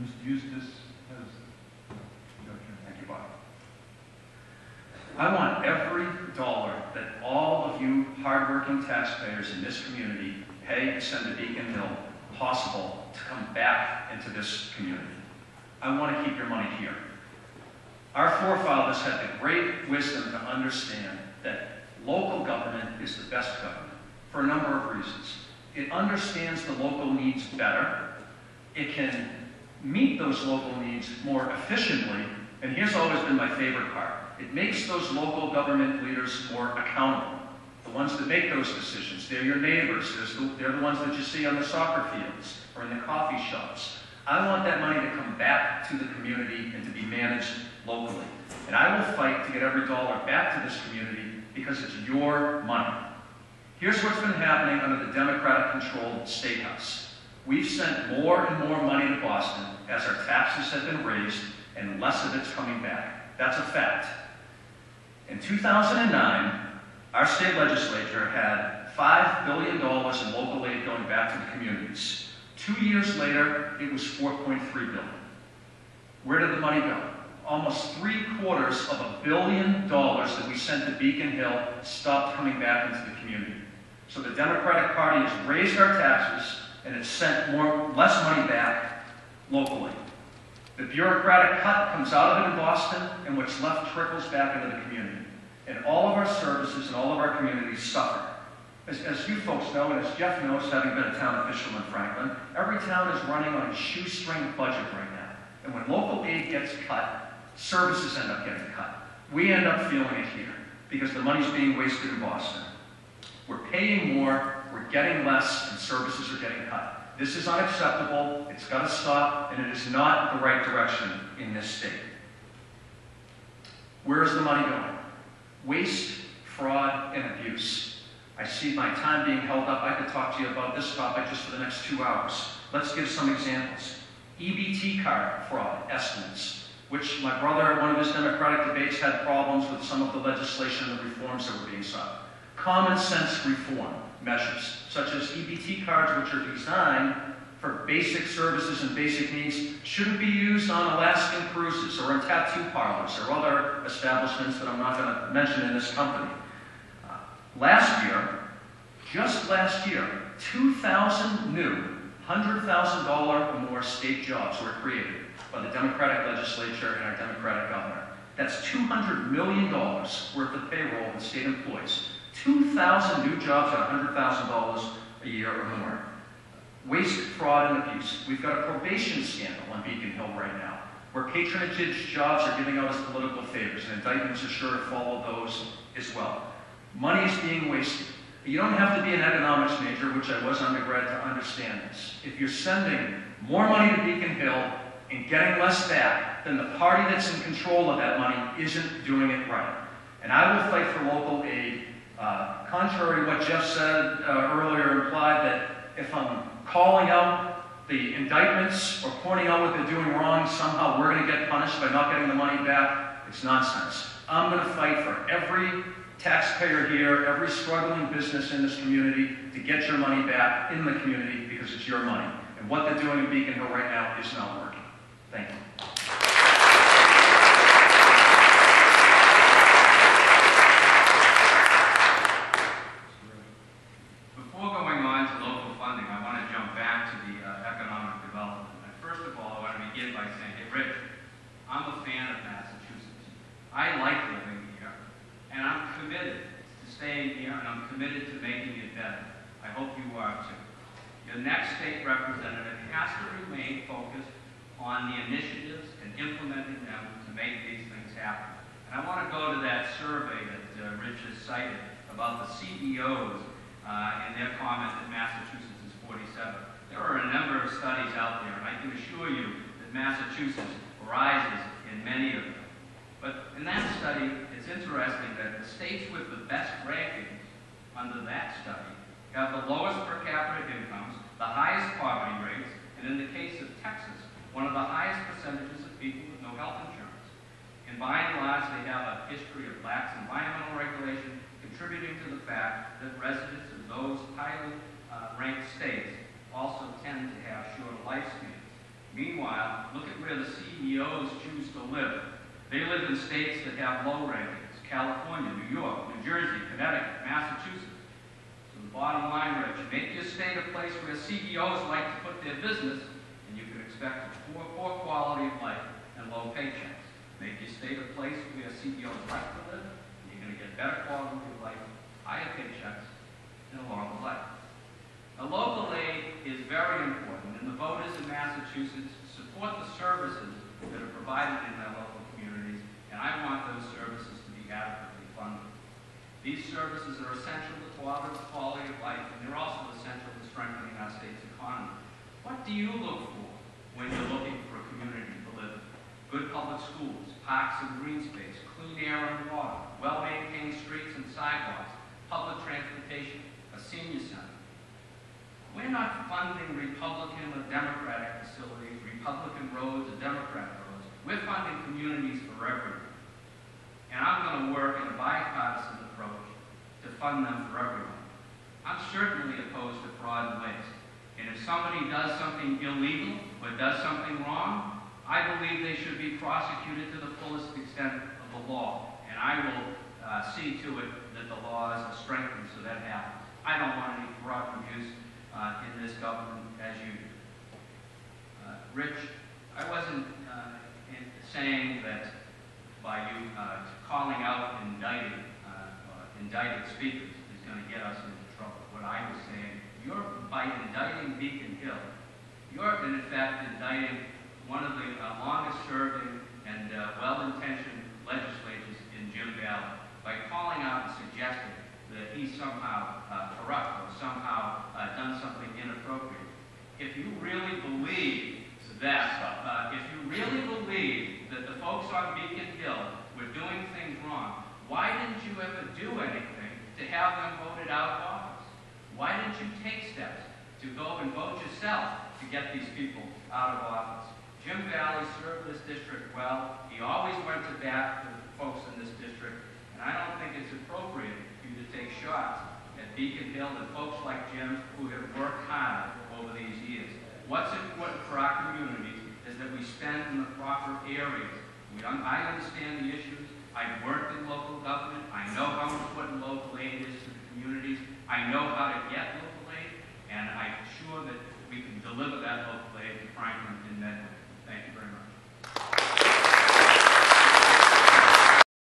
Mr. Eustis has Thank you, Bob. I want every dollar that all of you hardworking taxpayers in this community pay to send to Beacon Hill possible to come back into this community. I want to keep your money here. Our forefathers had the great wisdom to understand that local government is the best government for a number of reasons. It understands the local needs better. It can meet those local needs more efficiently. And here's always been my favorite part. It makes those local government leaders more accountable. The ones that make those decisions, they're your neighbors. They're the ones that you see on the soccer fields or in the coffee shops. I want that money to come back to the community and to be managed locally. And I will fight to get every dollar back to this community because it's your money. Here's what's been happening under the Democratic-controlled State House. We've sent more and more money to Boston as our taxes have been raised and less of it's coming back. That's a fact. In 2009, our state legislature had $5 billion in local aid going back to the communities. 2 years later, it was $4.3 billion. Where did the money go? Almost $750 million that we sent to Beacon Hill stopped coming back into the community. So the Democratic Party has raised our taxes and it's sent less money back locally. The bureaucratic cut comes out of it in Boston, and what's left trickles back into the community. And all of our services and all of our communities suffer. As you folks know, and as Jeff knows, having been a town official in Franklin, every town is running on a shoestring budget right now. And when local aid gets cut, services end up getting cut. We end up feeling it here because the money's being wasted in Boston. We're paying more, we're getting less, and services are getting cut. This is unacceptable, it's got to stop, and it is not the right direction in this state. Where is the money going? Waste, fraud, and abuse. I see my time being held up. I could talk to you about this topic just for the next 2 hours. Let's give some examples. EBT card fraud estimates, which my brother at one of his Democratic debates had problems with some of the legislation and the reforms that were being sought. Common sense reform measures, such as EBT cards, which are designed for basic services and basic needs, shouldn't be used on Alaskan cruises or in tattoo parlors or other establishments that I'm not going to mention in this company. Just last year, 2,000 new $100,000 or more state jobs were created by the Democratic legislature and our Democratic governor. That's $200 million worth of payroll in state employees. 2,000 new jobs at $100,000 a year or more. Waste, fraud, and abuse. We've got a probation scandal on Beacon Hill right now, where patronage jobs are giving out as political favors, and indictments are sure to follow those as well. Money is being wasted. You don't have to be an economics major, which I was undergrad, to understand this. If you're sending more money to Beacon Hill and getting less back, then the party that's in control of that money isn't doing it right. And I will fight for local aid. Contrary to what Jeff said earlier, implied that if I'm calling out the indictments or pointing out what they're doing wrong, somehow we're going to get punished by not getting the money back. It's nonsense. I'm going to fight for every taxpayer here, every struggling business in this community to get your money back in the community because it's your money. And what they're doing in Beacon Hill right now is not working. Thank you. Before going on to local funding, I want to jump back to the economic development. And first of all, I want to begin by saying, hey, Rich, I'm a fan of Massachusetts. I like living here, and I'm committed to staying here, and I'm committed to making it better. I hope you are too. Your next state representative has to remain focused on the initiatives and implementing them to make these things happen. And I want to go to that survey that Rich has cited about the CEOs and their comment that Massachusetts is 47. There are a number of studies out there, and I can assure you that Massachusetts rises in many of them. But in that study, it's interesting that the states with the best rankings under that study have the lowest per capita incomes, the highest poverty rates, and in the case of Texas, one of the highest percentages of people with no health insurance. And by and large, they have a history of lax environmental regulation, contributing to the fact that residents of those highly ranked states also tend to have shorter lifespans. Meanwhile, look at where the CEOs choose to live. They live in states that have low rankings: California, New York, New Jersey, Connecticut, Massachusetts. So the bottom line, Rich, make your state a place where CEOs like to put their business, and you can expect a poor quality of life and low paychecks. Make your state a place where CEOs like to live, and you're going to get better quality of life, higher paychecks, and a longer life. Now, local aid is very important, and the voters in Massachusetts support the services that are provided in their local communities, and I want those services to be adequately funded. These services are essential to quality of life, and they're also essential to strengthening our state's economy. What do you look for when you're looking for a community to live in? Good public schools, parks and green space, clean air and water, well-maintained streets and sidewalks, public transportation, a senior center. We're not funding Republican or Democratic facilities, Republican roads or Democratic roads. We're funding communities for everyone. And I'm going to work in a bipartisan approach to fund them for everyone. I'm certainly opposed to fraud and waste. And if somebody does something illegal or does something wrong, I believe they should be prosecuted to the fullest extent of the law. And I will see to it that the laws are strengthened so that happens. I don't want any fraud and abuse in this government, as you do. Rich, I wasn't saying that by you calling out indicted speakers is going to get us into trouble. What I was saying, by indicting Beacon Hill, you're in effect indicting one of the longest-serving and well-intentioned legislators in Jim Valley by calling out and suggesting that he's somehow corrupt or somehow done something inappropriate. If you really believe that the folks on Beacon Hill were doing things wrong, why didn't you ever do anything to have them voted out of office? Why didn't you take steps to go and vote yourself to get these people out of office? Jim Valley served this district well. He always went to bat for the folks in this district, and I don't think it's appropriate for you to take shots at Beacon Hill and folks like Jim who have worked hard over these years. What's important for our communities is that we spend in the proper areas. I understand the issues. I've worked in local government. I know how important local aid is to the communities. I know how to get local aid, and I'm sure that we can deliver that local aid to Franklin and Medway. Thank you very much.